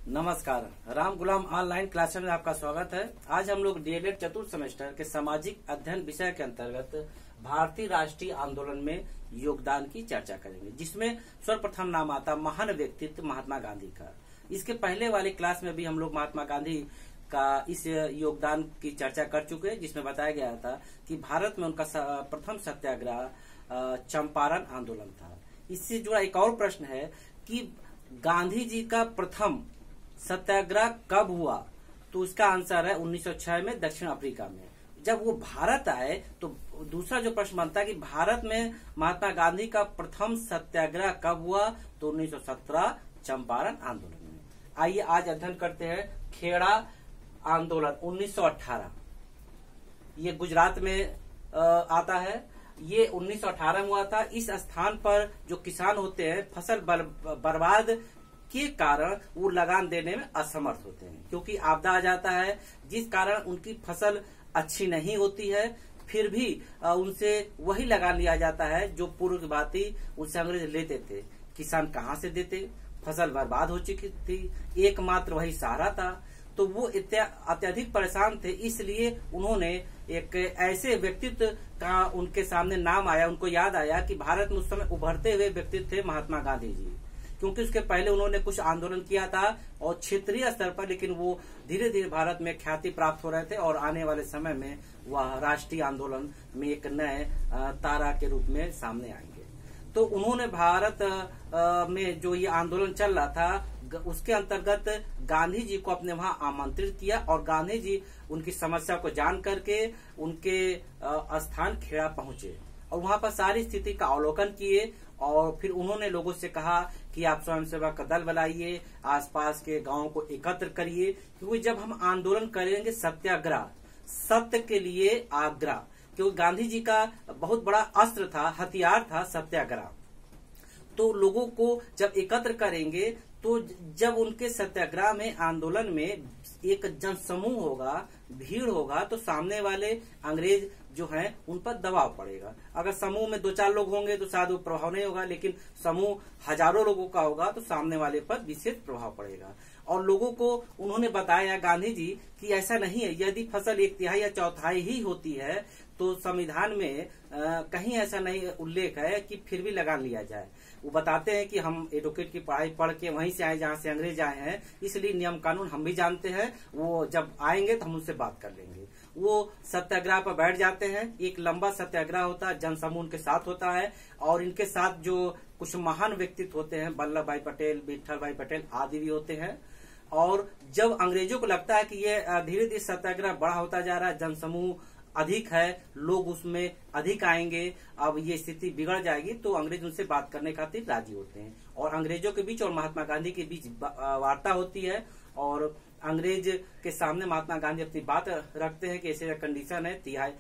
नमस्कार। राम गुलाम online classes में आपका स्वागत है। आज हम लोग डीएलएड चतुर्थ सेमेस्टर के सामाजिक अध्ययन विषय के अंतर्गत भारतीय राष्ट्रीय आंदोलन में योगदान की चर्चा करेंगे, जिसमें सर्वप्रथम नाम आता महान व्यक्तित्व महात्मा गांधी का। इसके पहले वाले क्लास में भी हम लोग महात्मा गांधी का इस योगदान की चर्चा कर चुके हैं, जिसमें बताया गया था कि भारत में उनका प्रथम सत्याग्रह चंपारण आंदोलन था। इससे जुड़ा एक और प्रश्न है कि गांधी जी का प्रथम सत्याग्रह कब हुआ, तो उसका आंसर है 1906 में दक्षिण अफ्रीका में। जब वो भारत आए तो दूसरा जो प्रश्न बनता है कि भारत में महात्मा गांधी का प्रथम सत्याग्रह कब हुआ, तो 1917 चंपारण आंदोलन में। आइए आज अध्ययन करते हैं खेड़ा आंदोलन 1918। ये गुजरात में आता है। ये 1918 में हुआ था। इस स्थान पर जो किसान होते हैं फसल बर्बाद के कारण वो लगान देने में असमर्थ होते हैं, क्योंकि आपदा आ जाता है, जिस कारण उनकी फसल अच्छी नहीं होती है। फिर भी उनसे वही लगान लिया जाता है जो पूर्व की भांति उनसे अंग्रेज लेते थे। किसान कहाँ से देते, फसल बर्बाद हो चुकी थी, एकमात्र वही सहारा था। तो वो अत्यधिक परेशान थे, इसलिए उन्होंने एक ऐसे व्यक्तित्व का उनके सामने नाम आया, उनको याद आया कि भारत में उस समय उभरते हुए व्यक्तित्व थे महात्मा गांधी जी, क्योंकि उसके पहले उन्होंने कुछ आंदोलन किया था और क्षेत्रीय स्तर पर, लेकिन वो धीरे धीरे भारत में ख्याति प्राप्त हो रहे थे और आने वाले समय में वह राष्ट्रीय आंदोलन में एक नए तारा के रूप में सामने आएंगे। तो उन्होंने भारत में जो ये आंदोलन चल रहा था उसके अंतर्गत गांधी जी को अपने वहां आमंत्रित किया और गांधी जी उनकी समस्या को जान करके उनके स्थान खेड़ा पहुंचे और वहां पर सारी स्थिति का अवलोकन किए और फिर उन्होंने लोगों से कहा कि आप स्वयंसेवक का दल बनाइए, आसपास के गांवों को एकत्र करिए, क्योंकि जब हम आंदोलन करेंगे सत्याग्रह, सत्य के लिए आग्रह, क्योंकि गांधी जी का बहुत बड़ा अस्त्र था, हथियार था सत्याग्रह। तो लोगों को जब एकत्र करेंगे तो जब उनके सत्याग्रह में आंदोलन में एक जनसमूह होगा, भीड़ होगा, तो सामने वाले अंग्रेज जो हैं उन पर दबाव पड़ेगा। अगर समूह में 2-4 लोग होंगे तो शायद वो प्रभाव नहीं होगा, लेकिन समूह हजारों लोगों का होगा तो सामने वाले पर विशेष प्रभाव पड़ेगा। और लोगों को उन्होंने बताया गांधी जी कि ऐसा नहीं है, यदि फसल 1/3 या 1/4 ही होती है तो संविधान में कहीं ऐसा नहीं उल्लेख है कि फिर भी लगान लिया जाए। वो बताते हैं कि हम एडवोकेट की पढ़ाई पढ़ के वहीं से आए जहां से अंग्रेज आए हैं, इसलिए नियम कानून हम भी जानते हैं। वो जब आएंगे तो हम उनसे बात कर लेंगे। वो सत्याग्रह पर बैठ जाते हैं। एक लंबा सत्याग्रह होता है, जनसमूह उनके साथ होता है और इनके साथ जो कुछ महान व्यक्तित्व होते हैं, वल्लभ भाई पटेल, विठल भाई पटेल आदि भी होते हैं। और जब अंग्रेजों को लगता है कि ये धीरे धीरे सत्याग्रह बड़ा होता जा रहा है, जनसमूह अधिक है, लोग उसमें अधिक आएंगे, अब ये स्थिति बिगड़ जाएगी, तो अंग्रेज उनसे बात करने खातिर राजी होते हैं और अंग्रेजों के बीच और महात्मा गांधी के बीच वार्ता होती है और अंग्रेज के सामने महात्मा गांधी अपनी बात रखते हैं कि ऐसे कंडीशन है, 3/4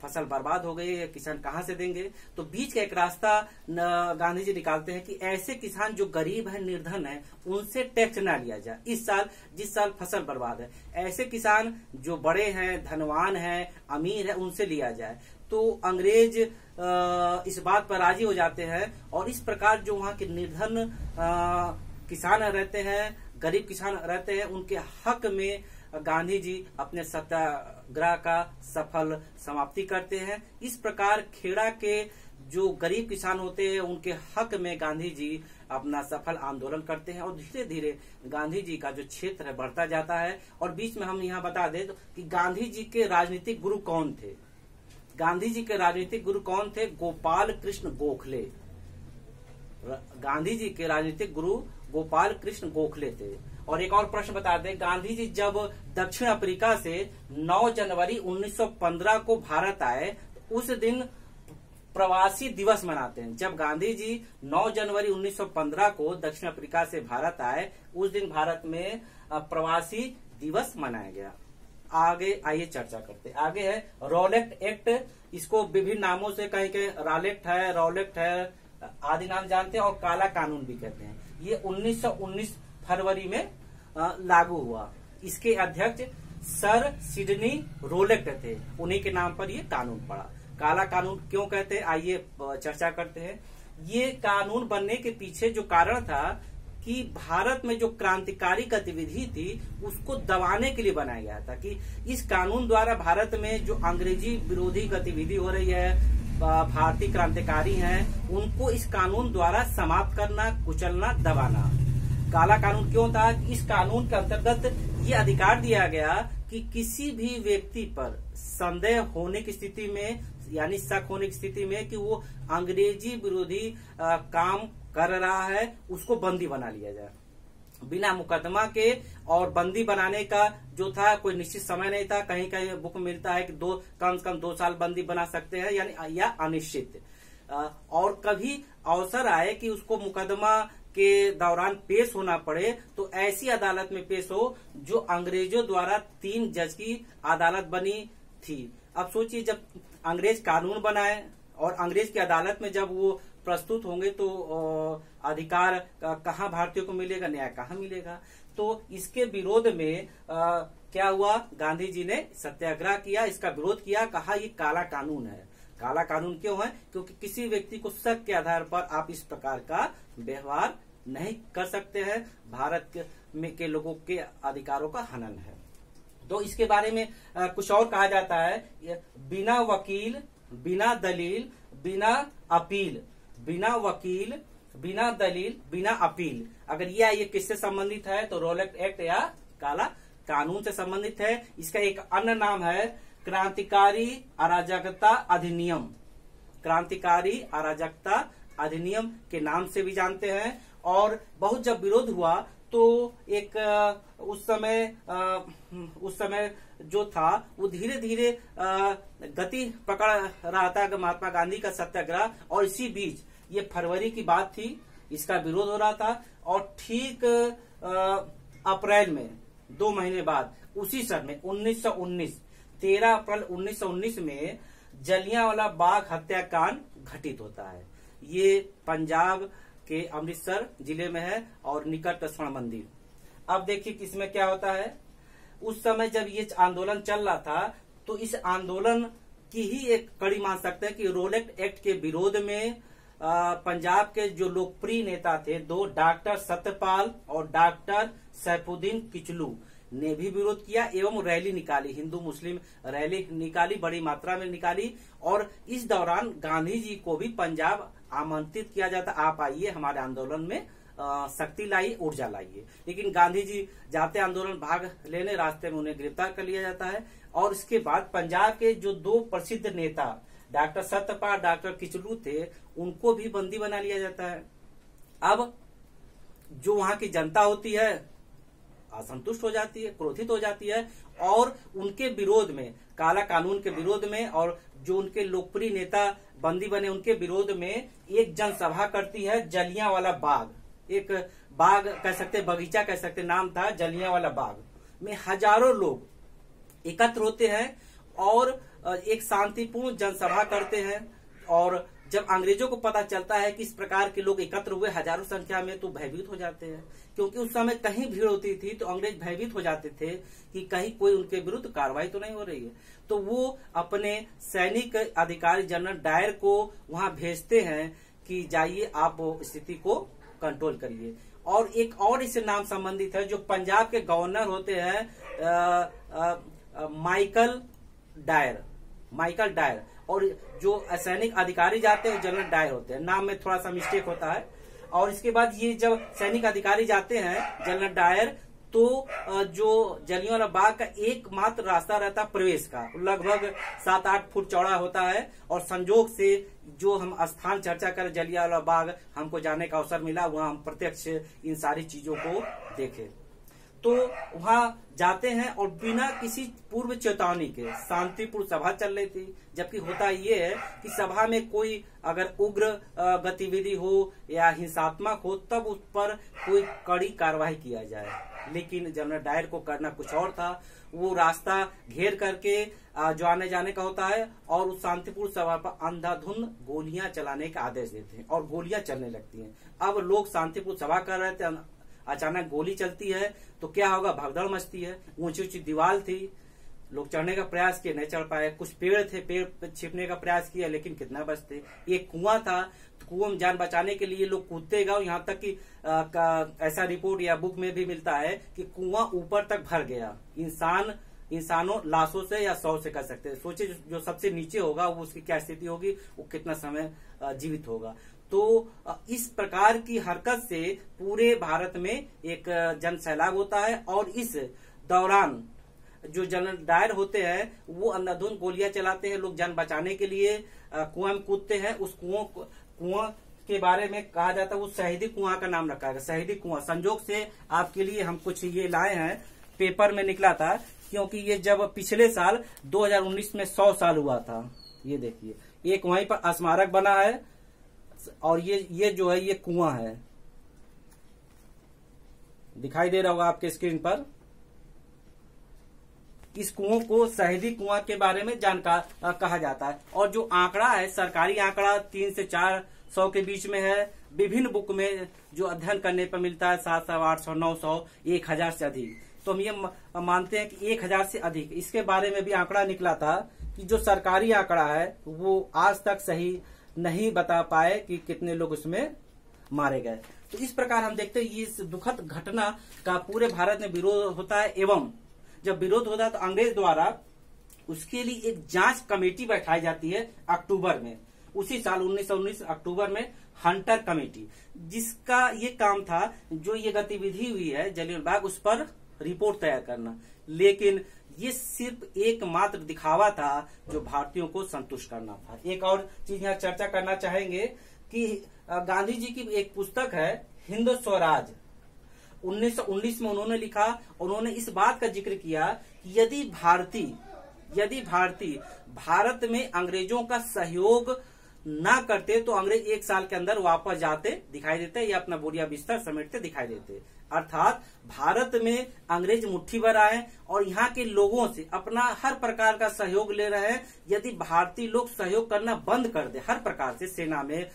फसल बर्बाद हो गई है, किसान कहाँ से देंगे। तो बीच का एक रास्ता गांधी जी निकालते हैं कि ऐसे किसान जो गरीब है, निर्धन है, उनसे टैक्स ना लिया जाए इस साल, जिस साल फसल बर्बाद है। ऐसे किसान जो बड़े हैं, धनवान हैं, अमीर है, उनसे लिया जाए। तो अंग्रेज इस बात पर राजी हो जाते हैं और इस प्रकार जो वहाँ के निर्धन किसान रहते हैं, गरीब किसान रहते हैं, उनके हक में गांधी जी अपने सत्याग्रह का सफल समाप्ति करते हैं। इस प्रकार खेड़ा के जो गरीब किसान होते हैं उनके हक में गांधी जी अपना सफल आंदोलन करते हैं और धीरे धीरे गांधी जी का जो क्षेत्र है बढ़ता जाता है। और बीच में हम यहाँ बता दें कि गांधी जी के राजनीतिक गुरु कौन थे। गांधी जी के राजनीतिक गुरु कौन थे? गोपाल कृष्ण गोखले। गांधी जी के राजनीतिक गुरु गोपाल कृष्ण गोखले थे। और एक और प्रश्न बता दें, गांधी जी जब दक्षिण अफ्रीका से 9 जनवरी 1915 को भारत आए, तो उस दिन प्रवासी दिवस मनाते हैं। जब गांधी जी 9 जनवरी 1915 को दक्षिण अफ्रीका से भारत आए, उस दिन भारत में प्रवासी दिवस मनाया गया। आगे आइए चर्चा करते। आगे है रॉलेट एक्ट। इसको विभिन्न नामों से कहीं के रॉलेट है, रॉलेट है आदि नाम जानते हैं और काला कानून भी कहते हैं। ये 1919 फरवरी में लागू हुआ। इसके अध्यक्ष सर सिडनी रोलेट थे, उन्हीं के नाम पर ये कानून पड़ा। काला कानून क्यों कहते हैं, आइए चर्चा करते हैं। ये कानून बनने के पीछे जो कारण था कि भारत में जो क्रांतिकारी गतिविधि थी उसको दबाने के लिए बनाया गया था, कि इस कानून द्वारा भारत में जो अंग्रेजी विरोधी गतिविधि हो रही है, भारतीय क्रांतिकारी हैं, उनको इस कानून द्वारा समाप्त करना, कुचलना, दबाना। काला कानून क्यों था? इस कानून के अंतर्गत ये अधिकार दिया गया कि किसी भी व्यक्ति पर संदेह होने की स्थिति में, यानी शक होने की स्थिति में कि वो अंग्रेजी विरोधी काम कर रहा है, उसको बंदी बना लिया जाए बिना मुकदमा के। और बंदी बनाने का जो था कोई निश्चित समय नहीं था। कहीं कहीं बुक मिलता है कि कम से कम 2 साल बंदी बना सकते हैं, यानी या अनिश्चित। और कभी अवसर आए कि उसको मुकदमा के दौरान पेश होना पड़े तो ऐसी अदालत में पेश हो जो अंग्रेजों द्वारा 3 जज की अदालत बनी थी। अब सोचिए, जब अंग्रेज कानून बनाए और अंग्रेज की अदालत में जब वो प्रस्तुत होंगे तो अधिकार कहाँ भारतीयों को मिलेगा, न्याय कहाँ मिलेगा। तो इसके विरोध में क्या हुआ, गांधी जी ने सत्याग्रह किया, इसका विरोध किया, कहा ये काला कानून है। काला कानून क्यों है? क्योंकि किसी व्यक्ति को शक के आधार पर आप इस प्रकार का व्यवहार नहीं कर सकते हैं। भारत के लोगों के अधिकारों का हनन है। तो इसके बारे में कुछ और कहा जाता है, बिना वकील, बिना दलील, बिना अपील, बिना वकील, बिना दलील, बिना अपील। अगर ये किससे संबंधित है तो रोलेट एक्ट या काला कानून से संबंधित है। इसका एक अन्य नाम है क्रांतिकारी अराजकता अधिनियम। क्रांतिकारी अराजकता अधिनियम के नाम से भी जानते हैं। और बहुत जब विरोध हुआ तो एक उस समय जो था वो धीरे धीरे गति पकड़ रहा था महात्मा गांधी का सत्याग्रह। और इसी बीच ये फरवरी की बात थी, इसका विरोध हो रहा था। और ठीक अप्रैल में 2 महीने बाद उसी सन में 13 अप्रैल 1919 में जलियांवाला बाग हत्याकांड घटित होता है। ये पंजाब के अमृतसर जिले में है और निकट स्वर्ण मंदिर। अब देखिए इसमें क्या होता है। उस समय जब ये आंदोलन चल रहा था तो इस आंदोलन की ही एक कड़ी मान सकते हैं कि रोलेट एक्ट के विरोध में पंजाब के जो लोकप्रिय नेता थे 2, डॉक्टर सत्यपाल और डॉक्टर सैफुद्दीन किचलू ने भी विरोध किया एवं रैली निकाली, हिंदू मुस्लिम रैली निकाली, बड़ी मात्रा में निकाली। और इस दौरान गांधी जी को भी पंजाब आमंत्रित किया जाता, आप आइए हमारे आंदोलन में शक्ति लाइए, ऊर्जा लाइए। लेकिन गांधी जी जाते आंदोलन भाग लेने, रास्ते में उन्हें गिरफ्तार कर लिया जाता है। और इसके बाद पंजाब के जो 2 प्रसिद्ध नेता डॉक्टर सत्यपाल, डॉक्टर किचलू थे, उनको भी बंदी बना लिया जाता है। अब जो वहां की जनता होती है असंतुष्ट हो जाती है, क्रोधित हो जाती है और उनके विरोध में, काला कानून के विरोध में और जो उनके लोकप्रिय नेता बंदी बने उनके विरोध में एक जनसभा करती है जलियांवाला बाग। एक बाग कह सकते, बगीचा कह सकते, नाम था जलियांवाला बाग में हजारों लोग एकत्र होते हैं और एक शांतिपूर्ण जनसभा करते हैं। और जब अंग्रेजों को पता चलता है कि इस प्रकार के लोग एकत्र हुए हजारों संख्या में तो भयभीत हो जाते हैं, क्योंकि उस समय कहीं भीड़ होती थी तो अंग्रेज भयभीत हो जाते थे कि कहीं कोई उनके विरुद्ध कार्रवाई तो नहीं हो रही है। तो वो अपने सैनिक अधिकारी जनरल डायर को वहां भेजते हैं कि जाइए आप स्थिति को कंट्रोल करिए। और एक और इससे नाम संबंधित है, जो पंजाब के गवर्नर होते हैं माइकल डायर और जो सैनिक अधिकारी जाते हैं जनरल डायर होते हैं। नाम में थोड़ा सा मिस्टेक होता है। और इसके बाद ये जब सैनिक अधिकारी जाते हैं जनरल डायर, तो जो जलियांवाला बाग का एकमात्र रास्ता रहता प्रवेश का, लगभग 7-8 फुट चौड़ा होता है। और संजोग से जो हम स्थान चर्चा करें जलियांवाला बाग, हमको जाने का अवसर मिला, वहां हम प्रत्यक्ष इन सारी चीजों को देखे। तो वहां जाते हैं और बिना किसी पूर्व चेतावनी के शांतिपूर्ण सभा चल रही थी। जबकि होता ये है कि सभा में कोई अगर उग्र गतिविधि हो या हिंसात्मक हो तब उस पर कोई कड़ी कार्रवाई किया जाए। लेकिन जनरल डायर को करना कुछ और था। वो रास्ता घेर करके जो आने जाने का होता है और उस शांतिपूर्ण सभा पर अंधाधुंध गोलियां चलाने का आदेश देते हैं और गोलियां चलने लगती हैं। अब लोग शांतिपूर्ण सभा कर रहे थे, अचानक गोली चलती है तो क्या होगा, भगदड़ मचती है। ऊंची ऊंची दीवार थी लोग चढ़ने का प्रयास किए, नहीं चढ़ पाए। कुछ पेड़ थे, पेड़ पे छिपने का प्रयास किया, लेकिन कितना बचते। एक कुआं था, तो कुआं में जान बचाने के लिए लोग कूदते गए। यहाँ तक कि ऐसा रिपोर्ट या बुक में भी मिलता है कि कुआं ऊपर तक भर गया। इंसानों लाशों से या 100 से कर सकते हैं। सोचिए जो सबसे नीचे होगा वो उसकी क्या स्थिति होगी, वो कितना समय जीवित होगा। तो इस प्रकार की हरकत से पूरे भारत में एक जन सैलाब होता है, और इस दौरान जो जनरल डायर होते हैं वो अंधाधुंध गोलियां चलाते हैं। लोग जान बचाने के लिए कुआं में कूदते हैं। उस कुआं के बारे में कहा जाता है, वो शहीदी कुआं का नाम रखा है, शहीदी कुआं। संजोग से आपके लिए हम कुछ ये लाए हैं, पेपर में निकला था, क्योंकि ये जब पिछले साल 2019 में 100 साल हुआ था। ये देखिए, एक वहीं पर स्मारक बना है, और ये जो है ये कुआं है, दिखाई दे रहा होगा आपके स्क्रीन पर। इस कुओं को शहीदी कुआं के बारे में जानकार कहा जाता है। और जो आंकड़ा है, सरकारी आंकड़ा 300 से 400 के बीच में है। विभिन्न बुक में जो अध्ययन करने पर मिलता है 700, 800, 900, 1000 से अधिक। तो हम ये मानते हैं कि 1000 से अधिक। इसके बारे में भी आंकड़ा निकला था कि जो सरकारी आंकड़ा है वो आज तक सही नहीं बता पाए कि कितने लोग उसमें मारे गए। तो इस प्रकार हम देखते हैं इस दुखद घटना का पूरे भारत में विरोध होता है, एवं जब विरोध होता है तो अंग्रेज द्वारा उसके लिए एक जांच कमेटी बैठाई जाती है अक्टूबर में। उसी साल 1919 अक्टूबर में हंटर कमेटी, जिसका ये काम था, जो ये गतिविधि हुई है जलियांवाला बाग, उस पर रिपोर्ट तैयार करना। लेकिन ये सिर्फ एकमात्र दिखावा था जो भारतीयों को संतुष्ट करना था। एक और चीज यहाँ चर्चा करना चाहेंगे कि गांधी जी की एक पुस्तक है हिंद स्वराज, 1919 में उन्होंने लिखा। उन्होंने इस बात का जिक्र किया कि यदि भारतीय भारत में अंग्रेजों का सहयोग ना करते तो अंग्रेज 1 साल के अंदर वापस जाते दिखाई देते, या अपना बोरिया बिस्तर समेटते दिखाई देते। अर्थात भारत में अंग्रेज मुट्ठी भर आए और यहाँ के लोगों से अपना हर प्रकार का सहयोग ले रहे हैं। यदि भारतीय लोग सहयोग करना बंद कर दे हर प्रकार से, सेना में,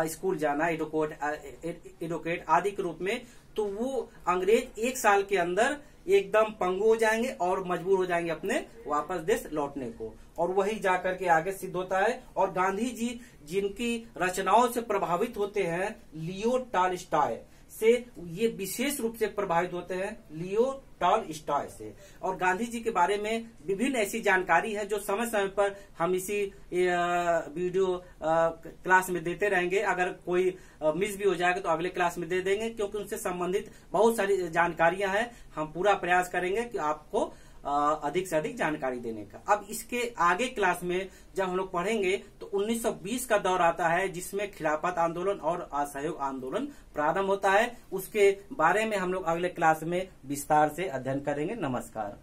स्कूल जाना, एडवोकेट आदि के रूप में, तो वो अंग्रेज 1 साल के अंदर एकदम पंगु हो जाएंगे और मजबूर हो जाएंगे अपने वापस देश लौटने को। और वही जाकर के आगे सिद्ध होता है। और गांधी जी जिनकी रचनाओं से प्रभावित होते हैं, लियो टॉलस्टॉय से ये विशेष रूप से प्रभावित होते हैं, लियो टॉलस्टॉय से। और गांधी जी के बारे में विभिन्न ऐसी जानकारी है जो समय समय पर हम इसी वीडियो क्लास में देते रहेंगे। अगर कोई मिस भी हो जाएगा तो अगले क्लास में दे देंगे, क्योंकि उनसे संबंधित बहुत सारी जानकारियां हैं। हम पूरा प्रयास करेंगे कि आपको अधिक से अधिक जानकारी देने का। अब इसके आगे क्लास में जब हम लोग पढ़ेंगे तो 1920 का दौर आता है, जिसमें खिलाफत आंदोलन और असहयोग आंदोलन प्रारंभ होता है। उसके बारे में हम लोग अगले क्लास में विस्तार से अध्ययन करेंगे। नमस्कार।